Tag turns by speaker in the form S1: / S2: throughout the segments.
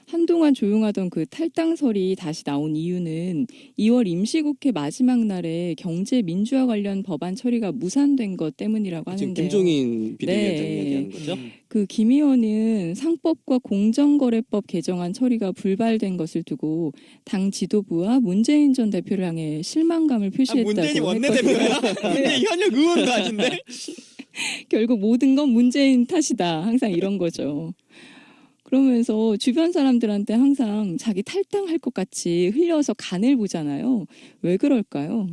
S1: 한동안 조용하던 그 탈당설이 다시 나온 이유는 2월 임시국회 마지막 날에 경제 민주화 관련 법안 처리가 무산된 것 때문이라고
S2: 지금
S1: 하는데요.
S2: 김종인 비대위원장
S1: 네.
S2: 이야기하는 거죠?
S1: 그 김 의원은 상법과 공정거래법 개정안 처리가 불발된 것을 두고 당 지도부와 문재인 전 대표를 향해 실망감을 표시했다고
S3: 문재인이
S1: 했거든요.
S3: 원내대표야? 문재인 현역 의원도 아닌데?
S1: 결국 모든 건 문재인 탓이다. 항상 이런 거죠. 그러면서 주변 사람들한테 항상 자기 탈당할 것 같이 흘려서 간을 보잖아요. 왜 그럴까요?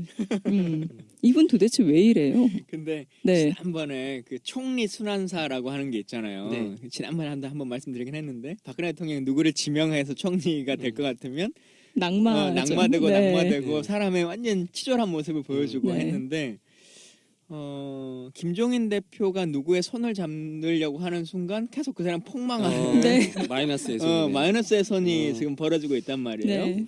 S1: 이분 도대체 왜 이래요?
S3: 근데
S1: 네.
S3: 지난번에 그 총리 순환사라고 하는 게 있잖아요.
S2: 네.
S3: 지난번에 한번 말씀드리긴 했는데 박근혜 대통령이 누구를 지명해서 총리가 될 것 같으면
S1: 네.
S3: 낙마되고 낙마되고
S2: 네.
S3: 사람의 완전 치졸한 모습을 보여주고
S1: 네.
S3: 했는데 김종인 대표가 누구의 손을 잡으려고 하는 순간 계속 그 사람 폭망하는
S1: 네.
S2: 마이너스의 손이네요.
S3: 마이너스의 선이 지금 벌어지고 있단 말이에요.
S1: 네.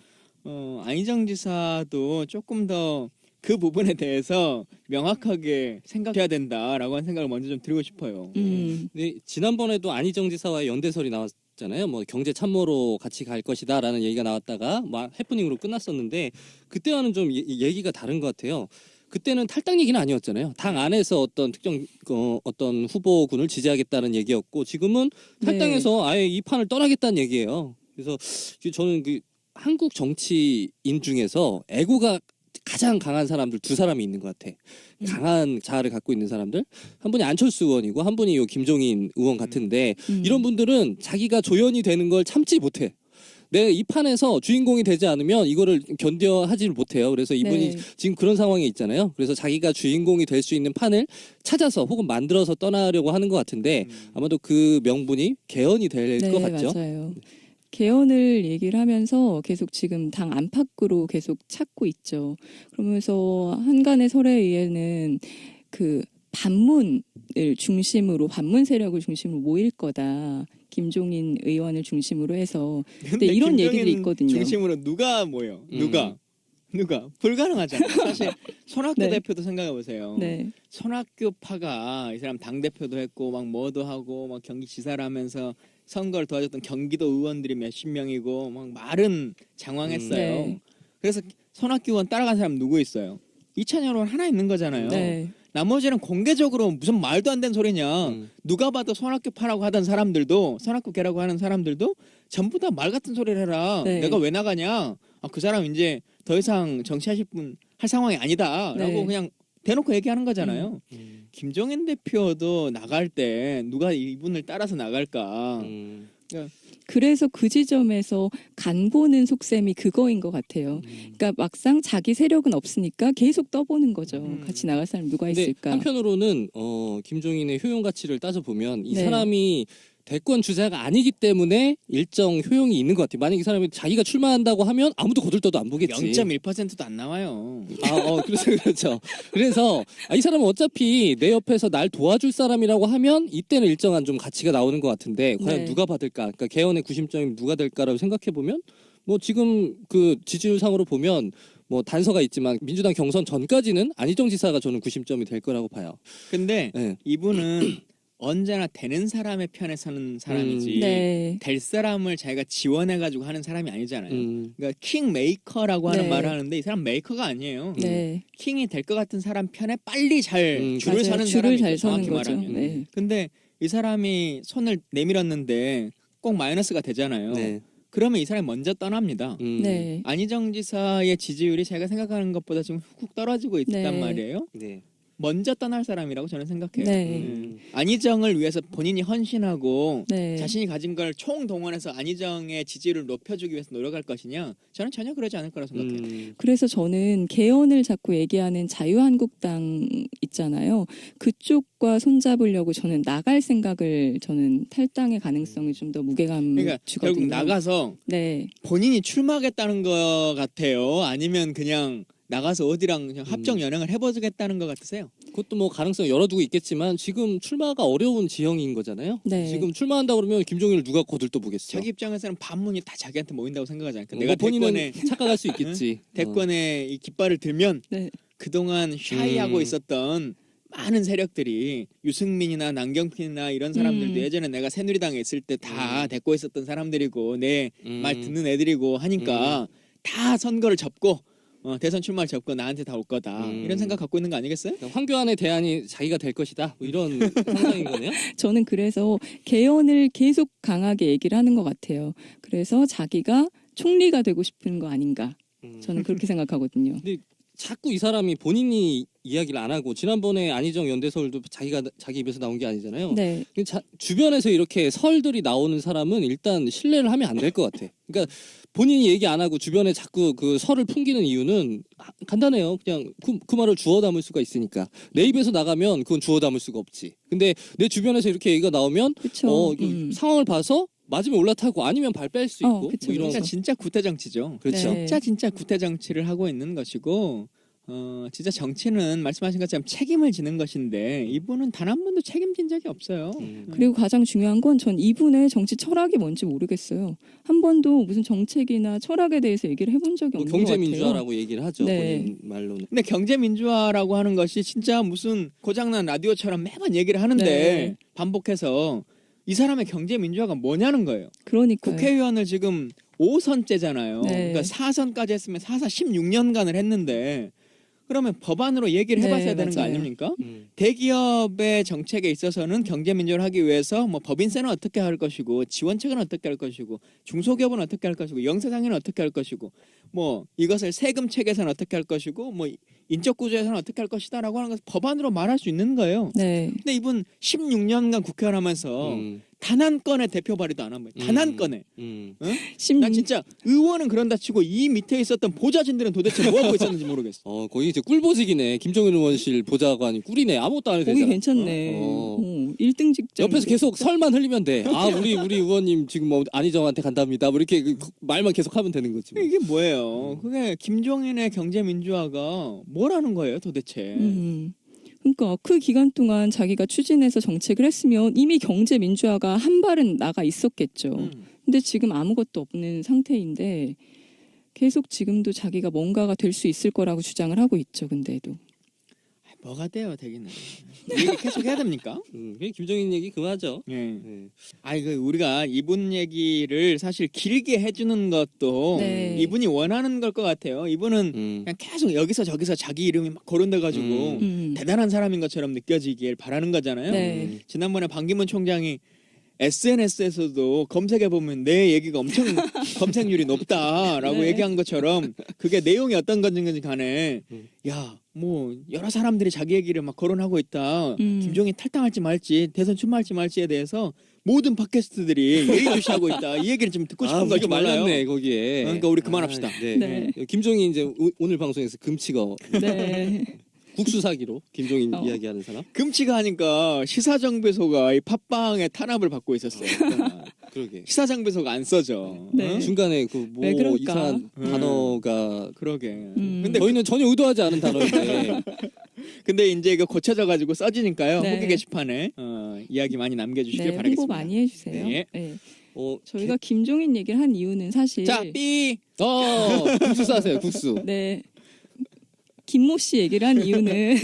S3: 안희정 지사도 조금 더 그 부분에 대해서 명확하게 생각해야 된다라고 하는 생각을 먼저 좀 드리고 싶어요.
S2: 네, 지난번에도 안희정 지사와의 연대설이 나왔잖아요. 뭐 경제 참모로 같이 갈 것이다라는 얘기가 나왔다가 막 해프닝으로 끝났었는데 그때와는 좀 얘기가 다른 것 같아요. 그때는 탈당 얘기는 아니었잖아요. 당 안에서 어떤 특정 어떤 후보군을 지지하겠다는 얘기였고 지금은 탈당해서 아예 이 판을 떠나겠다는 얘기예요. 그래서 저는 그 한국 정치인 중에서 애고가 가장 강한 사람들 두 사람이 있는 것 같아. 강한 자아를 갖고 있는 사람들. 한 분이 안철수 의원이고 한 분이 요 김종인 의원 같은데 이런 분들은 자기가 조연이 되는 걸 참지 못해. 내가 이 판에서 주인공이 되지 않으면 이거를 견뎌하지 못해요. 그래서 이분이 지금 그런 상황에 있잖아요. 그래서 자기가 주인공이 될 수 있는 판을 찾아서 혹은 만들어서 떠나려고 하는 것 같은데 아마도 그 명분이 개헌이 될 것 같죠.
S1: 맞아요. 개헌을 얘기를 하면서 계속 지금 당 안팎으로 계속 찾고 있죠. 그러면서 한간의 설에 의해는 그 반문 세력을 중심으로 모일 거다. 김종인 의원을 중심으로 해서. 근데 이런 얘기들이 있거든요.
S3: 중심으로 누가 모여? 누가? 불가능하잖아요. 사실 손학규
S1: 네.
S3: 대표도 생각해 보세요.
S1: 네.
S3: 손학규 파가 이 사람 당 대표도 했고 막 뭐도 하고 막 경기지사를 하면서 선거를 도와줬던 경기도 의원들이 몇십 명이고 막 말은 장황했어요.
S1: 네.
S3: 그래서 손학규 의원 따라간 사람 누구 있어요? 이찬열 의원 하나 있는 거잖아요.
S1: 네.
S3: 나머지는 공개적으로 무슨 말도 안 되는 소리냐. 누가 봐도 손학규 파라고 하던 사람들도 손학규 개라고 하는 사람들도 전부 다 말 같은 소리를 해라.
S1: 네.
S3: 내가 왜 나가냐. 그 사람 이제 더 이상 정치하실 분 할 상황이 아니다. 라고
S1: 네.
S3: 그냥 대놓고 얘기하는 거잖아요. 김종인 대표도 나갈 때 누가 이분을 따라서 나갈까.
S1: 그래서 그 지점에서 간 보는 속셈이 그거인 것 같아요. 그러니까 막상 자기 세력은 없으니까 계속 떠보는 거죠. 같이 나갈 사람 누가
S2: 근데
S1: 있을까.
S2: 한편으로는 김종인의 효용 가치를 따져보면 이
S1: 네.
S2: 사람이 대권 주자가 아니기 때문에 일정 효용이 있는 것 같아요. 만약 이 사람이 자기가 출마한다고 하면 아무도 거들떠도 안 보겠지.
S3: 0.1%도 안 나와요.
S2: 그렇죠. 그래서 이 사람은 어차피 내 옆에서 날 도와줄 사람이라고 하면 이때는 일정한 좀 가치가 나오는 것 같은데 과연
S1: 네.
S2: 누가 받을까? 그러니까 개헌의 구심점이 누가 될까라고 생각해 보면 뭐 지금 그 지지율상으로 보면 뭐 단서가 있지만 민주당 경선 전까지는 안희정 지사가 저는 구심점이 될 거라고 봐요.
S3: 근데
S2: 네.
S3: 이분은 언제나 되는 사람의 편에 서는 사람이지
S1: 네.
S3: 될 사람을 자기가 지원해가지고 하는 사람이 아니잖아요.
S2: 그러니까
S3: 킹 메이커라고 하는
S1: 네.
S3: 말을 하는데 이 사람 메이커가 아니에요.
S1: 네.
S3: 킹이 될 것 같은 사람 편에 빨리 잘 줄을
S1: 맞아요.
S3: 서는
S1: 줄을
S3: 사람이죠.
S1: 잘 서는
S3: 정확히
S1: 거죠.
S3: 말하면.
S1: 네.
S3: 근데 이 사람이 손을 내밀었는데 꼭 마이너스가 되잖아요.
S2: 네.
S3: 그러면 이 사람이 먼저 떠납니다.
S1: 네.
S3: 안희정 지사의 지지율이 제가 생각하는 것보다 지금 훅 떨어지고 있단
S1: 네.
S3: 말이에요.
S2: 네.
S3: 먼저 떠날 사람이라고 저는 생각해요.
S1: 네.
S3: 안희정을 위해서 본인이 헌신하고
S1: 네.
S3: 자신이 가진 걸 총동원해서 안희정의 지지율을 높여주기 위해서 노력할 것이냐? 저는 전혀 그러지 않을 거라고 생각해요.
S1: 그래서 저는 개헌을 자꾸 얘기하는 자유한국당 있잖아요. 그쪽과 손잡으려고 저는 나갈 생각을 저는 탈당의 가능성이 좀 더 무게감
S3: 그러니까
S1: 주거든요.
S3: 결국 나가서
S1: 네.
S3: 본인이 출마하겠다는 것 같아요. 아니면 그냥 나가서 어디랑 그냥 합정 연행을 해보겠다는 것 같으세요?
S2: 그것도 뭐 가능성 열어두고 있겠지만 지금 출마가 어려운 지형인 거잖아요.
S1: 네.
S2: 지금 출마한다 그러면 김종인을 누가 거들떠 보겠어.
S3: 자기 입장에서는 반문이 다 자기한테 모인다고 생각하지 않을까?
S2: 뭐
S3: 내가
S2: 본인은
S3: 대권에
S2: 착각할 수 있겠지.
S3: 대권에 이 깃발을 들면
S1: 네.
S3: 그동안 샤이하고 있었던 많은 세력들이 유승민이나 남경필이나 이런 사람들도
S1: 음.
S3: 예전에 내가 새누리당에 있을 때 다 데리고 있었던 사람들이고 내 말 듣는 애들이고 하니까 다 선거를 접고 대선 출마를 접고 나한테 다 올 거다 이런 생각 갖고 있는 거 아니겠어요?
S2: 그러니까 황교안의 대안이 자기가 될 것이다. 뭐 이런 상상인 거네요.
S1: 저는 그래서 개헌을 계속 강하게 얘기를 하는 것 같아요. 그래서 자기가 총리가 되고 싶은 거 아닌가. 저는 그렇게 생각하거든요.
S2: 자꾸 이 사람이 본인이 이야기를 안 하고 지난번에 안희정 연대설도 자기 입에서 나온 게 아니잖아요.
S1: 네.
S2: 주변에서 이렇게 설들이 나오는 사람은 일단 신뢰를 하면 안 될 것 같아. 그러니까 본인이 얘기 안 하고 주변에 자꾸 그 설을 풍기는 이유는 간단해요. 그냥 그 말을 주워 담을 수가 있으니까. 내 입에서 나가면 그건 주워 담을 수가 없지. 근데 내 주변에서 이렇게 얘기가 나오면
S1: 그렇죠.
S2: 상황을 봐서 맞으면 올라타고 아니면 발 뺄 수 있고
S1: 그쵸,
S2: 뭐 이런
S3: 그러니까 진짜 구태 정치죠.
S2: 그렇죠.
S1: 네.
S3: 진짜 구태 정치를 하고 있는 것이고 진짜 정치는 말씀하신 것처럼 책임을 지는 것인데 이분은 단 한 번도 책임진 적이 없어요.
S1: 그리고 가장 중요한 건 전 이분의 정치 철학이 뭔지 모르겠어요. 한 번도 무슨 정책이나 철학에 대해서 얘기를 해본 적이
S2: 뭐
S1: 없는 것 같아요.
S2: 경제민주화라고 얘기를 하죠.
S1: 네.
S2: 본인 말로는.
S3: 근데 경제민주화라고 하는 것이 진짜 무슨 고장난 라디오처럼 매번 얘기를 하는데
S1: 네.
S3: 반복해서 이 사람의 경제민주화가 뭐냐는 거예요.
S1: 그러니까요.
S3: 국회의원을 지금 5선째잖아요.
S1: 네.
S3: 그러니까 4선까지 했으면 4사 16년간을 했는데 그러면 법안으로 얘기를 해봤어야
S1: 네,
S3: 되는 거
S1: 맞아요.
S3: 아닙니까? 대기업의 정책에 있어서는 경제민주화를 하기 위해서 뭐 법인세는 어떻게 할 것이고 지원책은 어떻게 할 것이고 중소기업은 어떻게 할 것이고 영세상인은 어떻게 할 것이고 뭐 이것을 세금 체계에서는 어떻게 할 것이고 뭐 인적 구조에서는 어떻게 할 것이다라고 하는 것을 법안으로 말할 수 있는 거예요.
S1: 네.
S3: 근데 이분 16년간 국회의원 하면서 단 한 건의 대표 발의도 안 한 거예요. 단 한 건에. 난 진짜 의원은 그런다 치고 이 밑에 있었던 보좌진들은 도대체 뭐 하고 있었는지 모르겠어.
S2: 거기 이제 꿀보직이네. 김정일 의원실 보좌관이 꿀이네. 아무것도 안 해도
S1: 거기
S2: 되잖아.
S1: 괜찮네. 1등 직장.
S2: 옆에서 계속 설만 흘리면 돼. 우리 의원님 지금 뭐 안희정한테 간답니다. 뭐 이렇게 말만 계속 하면 되는 거지. 뭐.
S3: 이게 뭐예요? 그게 김종인의 경제민주화가 뭐라는 거예요 도대체?
S1: 그러니까 그 기간 동안 자기가 추진해서 정책을 했으면 이미 경제 민주화가 한 발은 나가 있었겠죠. 근데 지금 아무것도 없는 상태인데 계속 지금도 자기가 뭔가가 될 수 있을 거라고 주장을 하고 있죠. 근데도.
S3: 뭐가 돼요, 되기는. 이 얘기 계속 해야 됩니까?
S2: 김정인 얘기 그만하죠.
S3: 네. 우리가 이분 얘기를 사실 길게 해주는 것도
S1: 네.
S3: 이분이 원하는 걸 것 같아요. 이분은 그냥 계속 여기서 저기서 자기 이름이 막 거론돼가지고 대단한 사람인 것처럼 느껴지길 바라는 거잖아요.
S1: 네.
S3: 지난번에 반기문 총장이 SNS에서도 검색해보면 내 얘기가 엄청 검색률이 높다라고
S1: 네.
S3: 얘기한 것처럼 그게 내용이 어떤 건지 간에 뭐 여러 사람들이 자기 얘기를 막 거론하고 있다. 김종인 탈당할지 말지 대선 출마할지 말지에 대해서 모든 팟캐스트들이 예의주시하고 있다. 이 얘기를 좀 듣고 싶은 거지 몰라요.
S2: 말랐네 거기에.
S3: 그러니까 우리 그만합시다.
S2: 네.
S1: 네.
S2: 김종인 이제 오늘 방송에서 금치거
S1: 네.
S2: 국수 사기로 김종인 이야기하는 사람.
S3: 금치가 하니까 시사정배소가 이 팟빵에 탄압을 받고 있었어요.
S2: 그러게.
S3: 시사정배소가 안 써져.
S1: 네.
S3: 응?
S2: 중간에 그
S1: 왜
S2: 뭐
S1: 그럴까?
S2: 이상한 단어가
S3: 그러게.
S1: 근데
S2: 저희는 전혀 의도하지 않은 단어인데
S3: 근데 이제 이거 고쳐져 가지고 써지니까요.
S1: 네.
S3: 후기 게시판에 이야기 많이 남겨주시길
S1: 네, 홍보
S3: 바라겠습니다.
S1: 많이 해주세요.
S3: 네.
S1: 네. 저희가 김종인 얘기를 한 이유는 사실
S3: 자, 삐.
S2: 국수 싸세요 국수.
S1: 네. 김모 씨 얘기를 한 이유는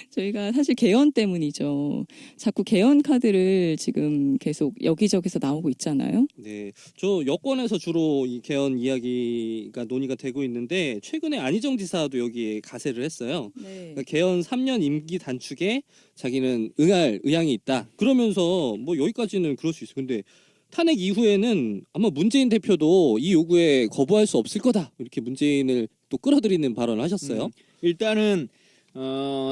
S1: 저희가 사실 개헌 때문이죠. 자꾸 개헌 카드를 지금 계속 여기저기서 나오고 있잖아요.
S2: 네, 저 여권에서 주로 이 개헌 이야기가 논의가 되고 있는데 최근에 안희정 지사도 여기에 가세를 했어요.
S1: 네.
S2: 그러니까 개헌 3년 임기 단축에 자기는 응할 의향이 있다. 그러면서 뭐 여기까지는 그럴 수 있어요. 근데 탄핵 이후에는 아마 문재인 대표도 이 요구에 거부할 수 없을 거다. 이렇게 문재인을 또 끌어들이는 발언을 하셨어요.
S3: 일단은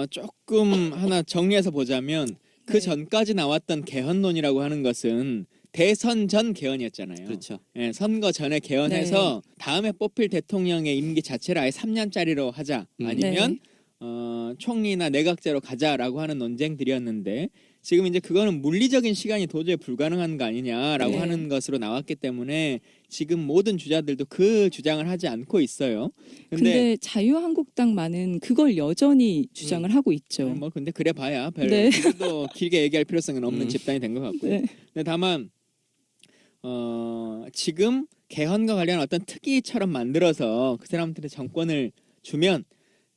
S3: 조금 하나 정리해서 보자면 그
S1: 네.
S3: 전까지 나왔던 개헌론이라고 하는 것은 대선 전 개헌이었잖아요.
S2: 그렇죠.
S3: 예, 선거 전에 개헌해서 다음에 뽑힐 대통령의 임기 자체를 아예 3년짜리로 하자. 아니면 총리나 내각제로 가자라고 하는 논쟁들이었는데 지금 이제 그거는 물리적인 시간이 도저히 불가능한 거 아니냐라고
S1: 네.
S3: 하는 것으로 나왔기 때문에 지금 모든 주자들도 그 주장을 하지 않고 있어요.
S1: 근데 자유한국당만은 그걸 여전히 주장을 하고 있죠.
S3: 뭐 근데 그래 봐야 별
S1: 네.
S3: 또 길게 얘기할 필요성은 없는 집단이 된 것 같고요.
S1: 네.
S3: 근데 다만 지금 개헌과 관련한 어떤 특위처럼 만들어서 그 사람들의 정권을 주면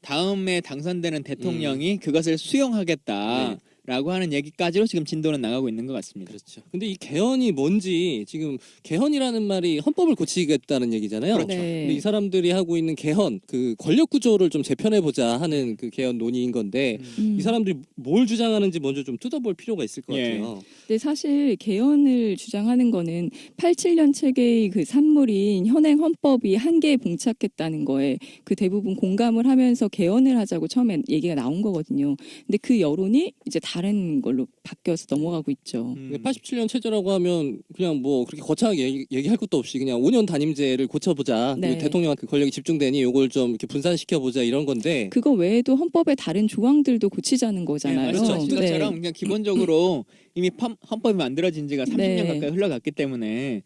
S3: 다음에 당선되는 대통령이 그것을 수용하겠다라고 하는 얘기까지로 지금 진도는 나가고 있는 것 같습니다.
S2: 그렇죠. 근데 이 개헌이 뭔지 지금 개헌이라는 말이 헌법을 고치겠다는 얘기잖아요.
S3: 그렇죠.
S2: 근데 이 사람들이 하고 있는 개헌, 그 권력 구조를 좀 재편해 보자 하는 그 개헌 논의인 건데 이 사람들이 뭘 주장하는지 먼저 좀 뜯어볼 필요가 있을 것
S3: 예.
S2: 같아요.
S1: 근데 사실 개헌을 주장하는 거는 87년 체계의 그 산물인 현행 헌법이 한계에 봉착했다는 거에 그 대부분 공감을 하면서 개헌을 하자고 처음에 얘기가 나온 거거든요. 근데 그 여론이 이제 다른 걸로 바뀌어서 넘어가고 있죠.
S2: 87년 체제라고 하면 그냥 뭐 그렇게 거창하게 얘기할 것도 없이 그냥 5년 단임제를 고쳐보자.
S1: 네.
S2: 그리고 대통령한테 권력이 집중되니 이걸 좀 이렇게 분산시켜보자 이런 건데
S1: 그거 외에도 헌법의 다른 조항들도 고치자는 거잖아요.
S3: 네, 말씀하신 것처럼 그냥 기본적으로 이미 헌법이 만들어진 지가 30년
S1: 네.
S3: 가까이 흘러갔기 때문에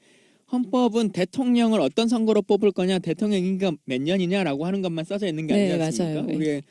S3: 헌법은 대통령을 어떤 선거로 뽑을 거냐, 대통령 임기가 몇 년이냐라고 하는 것만 써져 있는 게
S1: 네,
S3: 아니지 않습니까?
S1: 맞아요.
S3: 우리의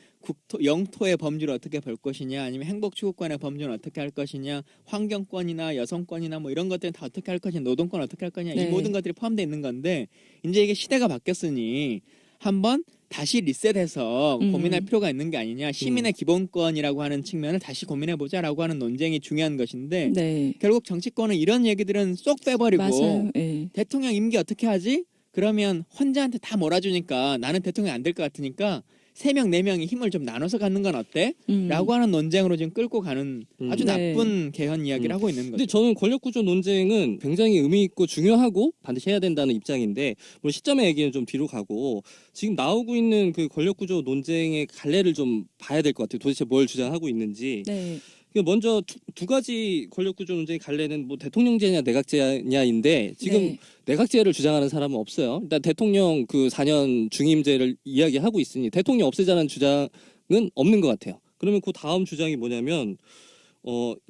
S3: 영토의 범주를 어떻게 볼 것이냐, 아니면 행복추구권의 범주는 어떻게 할 것이냐, 환경권이나 여성권이나 뭐 이런 것들은 다 어떻게 할 것이냐, 노동권 어떻게 할 거냐, 이
S1: 네.
S3: 모든 것들이 포함되어 있는 건데 이제 이게 시대가 바뀌었으니 한번 다시 리셋해서 고민할 필요가 있는 게 아니냐, 시민의 기본권이라고 하는 측면을 다시 고민해보자라고 하는 논쟁이 중요한 것인데
S1: 네.
S3: 결국 정치권은 이런 얘기들은 쏙 빼버리고
S1: 맞아요. 네.
S3: 대통령 임기 어떻게 하지? 그러면 혼자한테 다 몰아주니까 나는 대통령이 안 될 것 같으니까 3명, 4명이 힘을 좀 나눠서 갖는 건 어때? 라고 하는 논쟁으로 지금 끌고 가는 아주
S1: 네.
S3: 나쁜 개헌 이야기를 하고 있는
S2: 근데
S3: 거죠.
S2: 저는 권력구조 논쟁은 굉장히 의미 있고 중요하고 반드시 해야 된다는 입장인데 뭐 시점의 얘기는 좀 뒤로 가고 지금 나오고 있는 그 권력구조 논쟁의 갈래를 좀 봐야 될 것 같아요. 도대체 뭘 주장하고 있는지.
S1: 네.
S2: 먼저 두 가지 권력구조 논쟁의 갈래는 뭐 대통령제냐 내각제냐인데 지금
S1: 네.
S2: 내각제를 주장하는 사람은 없어요. 일단 대통령 그 4년 중임제를 이야기하고 있으니 대통령 없애자는 주장은 없는 것 같아요. 그러면 그 다음 주장이 뭐냐면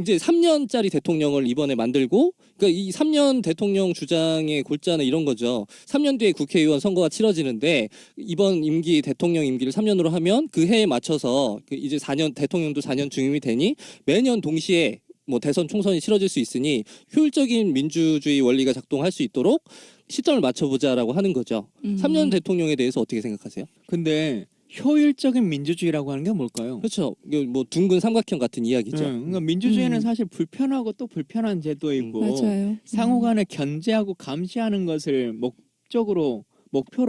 S2: 이제 3년짜리 대통령을 이번에 만들고, 그러니까 이 3년 대통령 주장의 골자는 이런 거죠. 3년 뒤에 국회의원 선거가 치러지는데 이번 임기 대통령 임기를 3년으로 하면 그 해에 맞춰서 이제 4년 대통령도 4년 중임이 되니 매년 동시에 뭐 대선 총선이 치러질 수 있으니 효율적인 민주주의 원리가 작동할 수 있도록 시점을 맞춰보자라고 하는 거죠. 3년 대통령에 대해서 어떻게 생각하세요?
S3: 근데 효율적인 민주주의라고 하는 게 뭘까요?
S2: 그렇죠. 이게 뭐 둥근 삼각형 같은 이야기죠.
S3: 그러니까 민주주의는 사실 불편하고 또 불편한 제도이고
S1: 맞아요.
S3: 상호간에 견제하고 감시하는 것을 목표로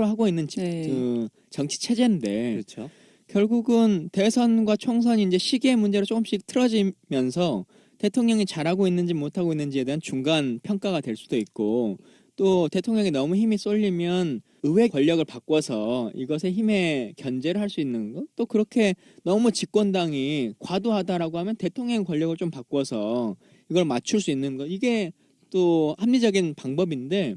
S3: 하고 있는
S1: 네.
S3: 그 정치 체제인데
S2: 그렇죠.
S3: 결국은 대선과 총선이 이제 시기의 문제로 조금씩 틀어지면서 대통령이 잘하고 있는지 못하고 있는지에 대한 중간 평가가 될 수도 있고 또 대통령이 너무 힘이 쏠리면 의회 권력을 바꿔서 이것에 힘의 견제를 할 수 있는 것, 또 그렇게 너무 집권당이 과도하다라고 하면 대통령 권력을 좀 바꿔서 이걸 맞출 수 있는 것, 이게 또 합리적인 방법인데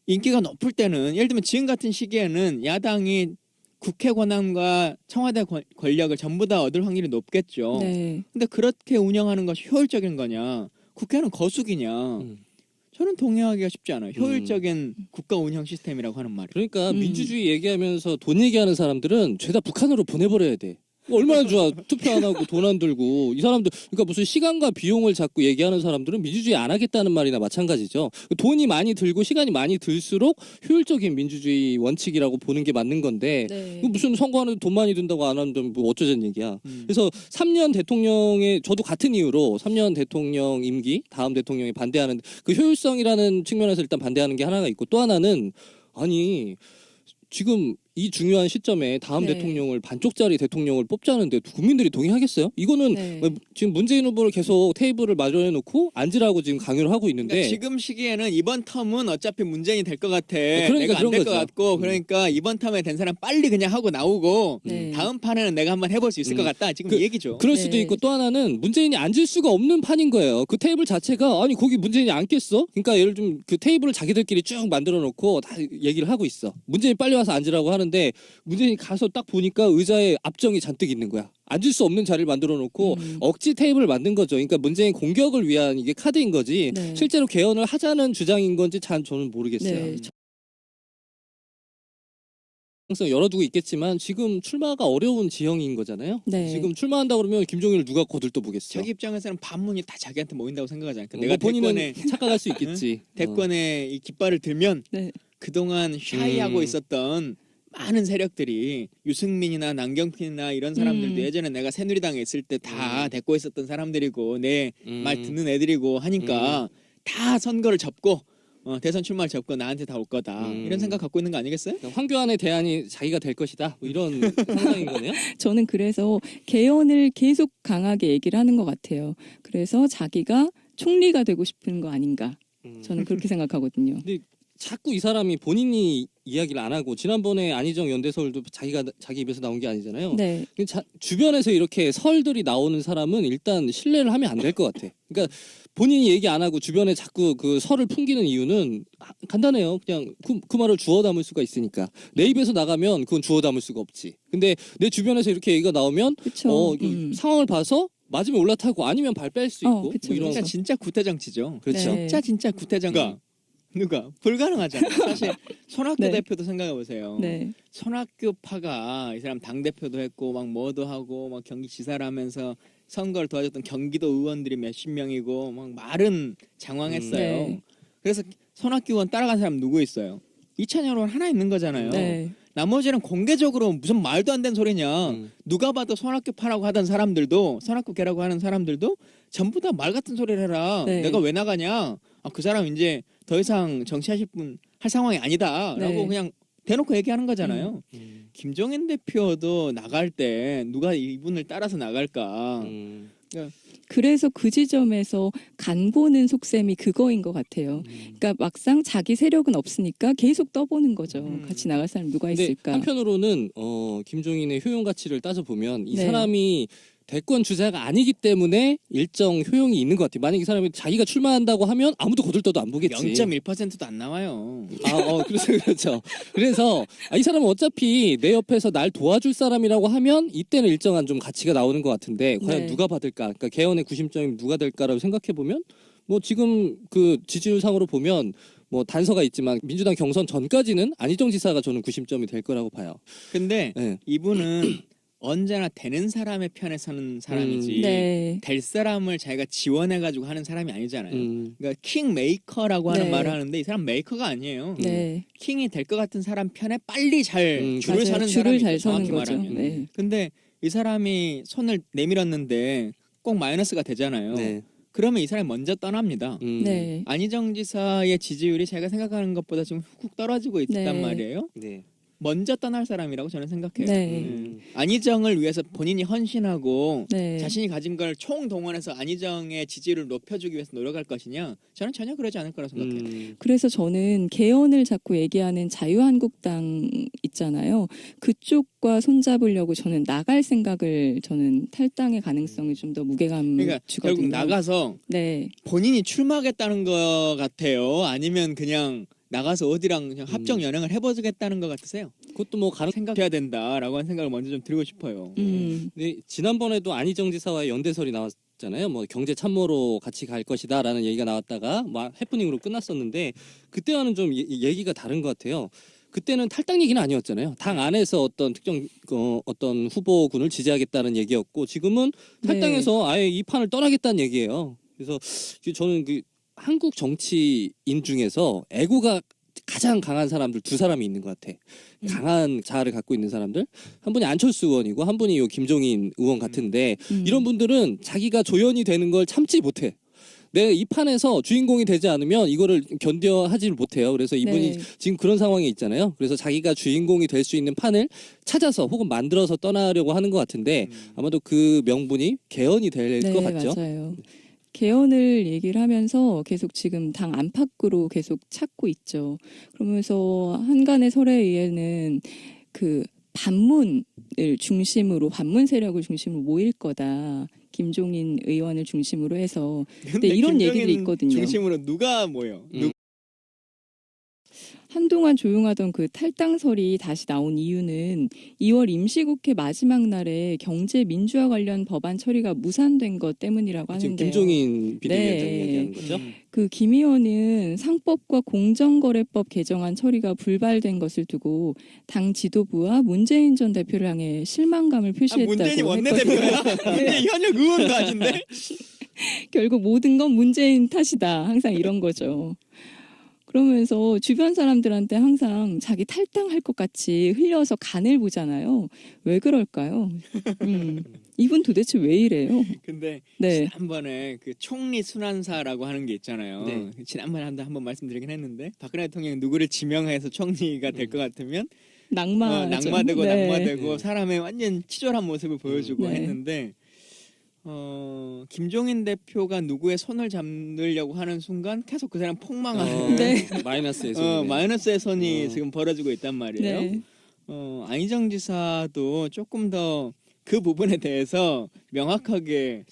S3: 인기가 높을 때는 예를 들면 지금 같은 시기에는 야당이 국회 권한과 청와대 권력을 전부 다 얻을 확률이 높겠죠.
S1: 네.
S3: 근데 그렇게 운영하는 것이 효율적인 거냐, 국회는 거수기냐, 저는 동의하기가 쉽지 않아요. 효율적인 국가 운영 시스템이라고 하는 말이.
S2: 그러니까 민주주의 얘기하면서 돈 얘기하는 사람들은 죄다 북한으로 보내버려야 돼. 얼마나 좋아. 투표 안 하고 돈 안 들고. 이 사람들, 그러니까 무슨 시간과 비용을 자꾸 얘기하는 사람들은 민주주의 안 하겠다는 말이나 마찬가지죠. 돈이 많이 들고 시간이 많이 들수록 효율적인 민주주의 원칙이라고 보는 게 맞는 건데
S1: 네.
S2: 무슨 선거하는데 돈 많이 든다고 안 하는데 뭐 어쩌자는 얘기야. 그래서 3년 대통령의, 저도 같은 이유로 3년 대통령 임기, 다음 대통령이 반대하는 그 효율성이라는 측면에서 일단 반대하는 게 하나가 있고, 또 하나는 아니 지금 이 중요한 시점에 다음
S1: 네.
S2: 대통령을 반쪽짜리 대통령을 뽑자는데 국민들이 동의하겠어요? 이거는
S1: 네.
S2: 지금 문재인 후보를 계속 테이블을 마련해 놓고 앉으라고 지금 강요를 하고 있는데
S3: 그러니까 지금 시기에는 이번 텀은 어차피 문재인이 될 것 같아.
S2: 그러니까
S3: 내가 안
S2: 그런
S3: 될 것
S2: 거죠.
S3: 같고 그러니까 이번 텀에 된 사람 빨리 그냥 하고 나오고
S1: 네.
S3: 다음 판에는 내가 한번 해볼 수 있을 것 같다. 지금 이 얘기죠.
S2: 그럴
S1: 네.
S2: 수도 있고, 또 하나는 문재인이 앉을 수가 없는 판인 거예요. 그 테이블 자체가 아니 거기 문재인이 앉겠어? 그러니까 예를 좀 그 테이블을 자기들끼리 쭉 만들어 놓고 다 얘기를 하고 있어. 문재인 빨리 와서 앉으라고 하는데 문재인이 가서 딱 보니까 의자에 압정이 잔뜩 있는 거야. 앉을 수 없는 자리를 만들어 놓고 억지 테이블을 만든 거죠. 그러니까 문재인 공격을 위한 이게 카드인 거지.
S1: 네.
S2: 실제로 개헌을 하자는 주장인 건지 참 저는 모르겠어요.
S1: 네.
S2: 가능성 열어두고 있겠지만 지금 출마가 어려운 지형인 거잖아요.
S1: 네.
S2: 지금 출마한다 그러면 김종인을 누가 거들떠 보겠어.
S3: 자기 입장에서는 반문이 다 자기한테 모인다고 생각하지 않을까.
S2: 내가
S3: 내가
S2: 본인은
S3: 대권에
S2: 착각할 수 있겠지.
S3: 대권에 이 깃발을 들면
S1: 네.
S3: 그동안 샤이하고 있었던 많은 세력들이 유승민이나 남경필이나 이런 사람들도 예전에 내가 새누리당에 있을 때 다 데리고 있었던 사람들이고 내 말 듣는 애들이고 하니까 다 선거를 접고 대선 출마를 접고 나한테 다 올 거다 이런 생각 갖고 있는 거 아니겠어요?
S2: 그러니까 황교안의 대안이 자기가 될 것이다. 뭐 이런 상상인 거네요.
S1: 저는 그래서 개헌을 계속 강하게 얘기를 하는 것 같아요. 그래서 자기가 총리가 되고 싶은 거 아닌가. 저는 그렇게 생각하거든요.
S2: 근데 자꾸 이 사람이 본인이 이야기를 안 하고 지난번에 안희정 연대설도 자기 입에서 나온 게 아니잖아요.
S1: 네.
S2: 주변에서 이렇게 설들이 나오는 사람은 일단 신뢰를 하면 안 될 것 같아. 그러니까 본인이 얘기 안 하고 주변에 자꾸 그 설을 풍기는 이유는 간단해요. 그냥 그 말을 주워 담을 수가 있으니까. 내 입에서 나가면 그건 주워 담을 수가 없지. 근데 내 주변에서 이렇게 얘기가 나오면
S1: 그렇죠.
S2: 상황을 봐서 맞으면 올라타고 아니면 발 뺄 수 있고
S1: 그쵸,
S2: 뭐 이런
S3: 그러니까 진짜 구태정치죠.
S2: 그렇죠.
S1: 네.
S3: 진짜 구태정가. 누가 불가능하잖아요. 사실 손학규
S1: 네.
S3: 대표도 생각해 보세요.
S1: 네.
S3: 손학규파가 이 사람 당 대표도 했고 막 뭐도 하고 막 경기지사를 하면서 선거를 도와줬던 경기도 의원들이 몇십 명이고 막 말은 장황했어요.
S1: 네.
S3: 그래서 손학규 의원 따라간 사람 누구 있어요? 이찬열 의원 하나 있는 거잖아요.
S1: 네.
S3: 나머지는 공개적으로 무슨 말도 안 되는 소리냐. 누가 봐도 손학규파라고 하던 사람들도 손학규계라고 하는 사람들도 전부 다 말 같은 소리를 해라.
S1: 네.
S3: 내가 왜 나가냐. 그 사람 이제 더 이상 정치하실 분 할 상황이 아니다라고
S1: 네.
S3: 그냥 대놓고 얘기하는 거잖아요. 김종인 대표도 나갈 때 누가 이분을 따라서 나갈까.
S1: 그래서 그 지점에서 간 보는 속셈이 그거인 것 같아요. 그러니까 막상 자기 세력은 없으니까 계속 떠보는 거죠. 같이 나갈 사람 누가
S2: 근데
S1: 있을까?
S2: 한편으로는 김종인의 효용 가치를 따져 보면 이
S1: 네.
S2: 사람이 대권 주자가 아니기 때문에 일정 효용이 있는 것 같아요. 만약 이 사람이 자기가 출마한다고 하면 아무도 거들떠도 안 보겠지.
S3: 0.1%도 안 나와요.
S2: 그렇죠. 그래서 이 사람은 어차피 내 옆에서 날 도와줄 사람이라고 하면 이때는 일정한 좀 가치가 나오는 것 같은데 과연
S1: 네.
S2: 누가 받을까? 그러니까 개헌의 구심점이 누가 될까라고 생각해 보면 뭐 지금 그 지지율상으로 보면 뭐 단서가 있지만 민주당 경선 전까지는 안희정 지사가 저는 구심점이 될 거라고 봐요.
S3: 근데
S2: 네.
S3: 이분은 언제나 되는 사람의 편에 서는 사람이지
S1: 네.
S3: 될 사람을 자기가 지원해가지고 하는 사람이 아니잖아요. 그러니까 킹 메이커라고 하는
S1: 네.
S3: 말을 하는데 이 사람 메이커가 아니에요.
S1: 네.
S3: 킹이 될 것 같은 사람 편에 빨리 잘 줄을
S1: 맞아요.
S3: 서는
S1: 줄을
S3: 사람이
S1: 잘
S3: 정확히
S1: 서는 거죠.
S3: 말하면.
S1: 네.
S3: 근데 이 사람이 손을 내밀었는데 꼭 마이너스가 되잖아요.
S2: 네.
S3: 그러면 이 사람이 먼저 떠납니다.
S1: 네.
S3: 안희정 지사의 지지율이 제가 생각하는 것보다 좀 훅 떨어지고 있단
S1: 네.
S3: 말이에요.
S2: 네.
S3: 먼저 떠날 사람이라고 저는 생각해요.
S1: 네.
S3: 안희정을 위해서 본인이 헌신하고
S1: 네.
S3: 자신이 가진 걸 총동원해서 안희정의 지지율을 높여주기 위해서 노력할 것이냐? 저는 전혀 그러지 않을 거라고 생각해요.
S1: 그래서 저는 개헌을 자꾸 얘기하는 자유한국당 있잖아요. 그쪽과 손잡으려고 저는 나갈 생각을 저는 탈당의 가능성이 좀 더 무게감
S3: 그러니까
S1: 주거든요.
S3: 결국 나가서
S1: 네.
S3: 본인이 출마하겠다는 것 같아요. 아니면 그냥 나가서 어디랑 그냥 합정 연행을 해보겠다는 것 같으세요?
S2: 그것도 뭐 가능.
S3: 생각해야 된다라고 하는 생각을 먼저 좀 드리고 싶어요.
S2: 네, 지난번에도 안희정 지사와의 연대설이 나왔잖아요. 뭐 경제 참모로 같이 갈 것이다라는 얘기가 나왔다가 뭐 해프닝으로 끝났었는데 그때와는 좀 얘기가 다른 것 같아요. 그때는 탈당 얘기는 아니었잖아요. 당 안에서 어떤 특정 어떤 후보군을 지지하겠다는 얘기였고 지금은 탈당해서 아예 이 판을 떠나겠다는 얘기예요. 그래서 저는 그 한국 정치인 중에서 애고가 가장 강한 사람들 두 사람이 있는 것 같아. 강한 자아를 갖고 있는 사람들. 한 분이 안철수 의원이고 한 분이 요 김종인 의원 같은데 이런 분들은 자기가 조연이 되는 걸 참지 못해. 내가 이 판에서 주인공이 되지 않으면 이거를 견뎌하지 못해요. 그래서 이분이
S1: 네.
S2: 지금 그런 상황에 있잖아요. 그래서 자기가 주인공이 될 수 있는 판을 찾아서 혹은 만들어서 떠나려고 하는 것 같은데 아마도 그 명분이 개헌이 될 것 같죠.
S1: 맞아요. 개헌을 얘기를 하면서 계속 지금 당 안팎으로 계속 찾고 있죠. 그러면서 한간의 설에 의해는 그 반문을 중심으로 반문 세력을 중심으로 모일 거다. 김종인 의원을 중심으로 해서
S3: 근데
S1: 이런
S3: 김종인
S1: 얘기들이 있거든요.
S3: 중심으로 누가 모여?
S1: 한동안 조용하던 그 탈당설이 다시 나온 이유는 2월 임시국회 마지막 날에 경제 민주화 관련 법안 처리가 무산된 것 때문이라고
S2: 지금
S1: 하는데요.
S2: 김종인 비대위원장이
S1: 네.
S2: 얘기하는 거죠.
S1: 그 김 의원은 상법과 공정거래법 개정안 처리가 불발된 것을 두고 당 지도부와 문재인 전 대표를 향해 실망감을 표시했다고
S3: 문재인이
S1: 했거든요.
S3: 원내대표야? 문재인 현역 의원도 아닌데?
S1: 결국 모든 건 문재인 탓이다. 항상 이런 거죠. 그러면서 주변 사람들한테 항상 자기 탈당할 것 같이 흘려서 간을 보잖아요. 왜 그럴까요? 이분 도대체 왜 이래요?
S3: 근데
S1: 네.
S3: 지난번에 그 총리 순환사라고 하는 게 있잖아요.
S2: 네.
S3: 지난번에 한번 말씀드리긴 했는데 박근혜 대통령이 누구를 지명해서 총리가 될 것 같으면 낙마되고
S1: 네.
S3: 낙마되고
S2: 네.
S3: 사람의 완전 치졸한 모습을 보여주고
S1: 네.
S3: 했는데 김종인 대표가 누구의 손을 잡으려고 하는 순간 계속 그 사람 폭망하는
S1: 네.
S2: 마이너스의 손이
S3: 마이너스의 손이
S2: 어.
S3: 지금 벌어지고 있단 말이에요.
S1: 네.
S3: 안희정 지사도 조금 더 그 부분에 대해서 명확하게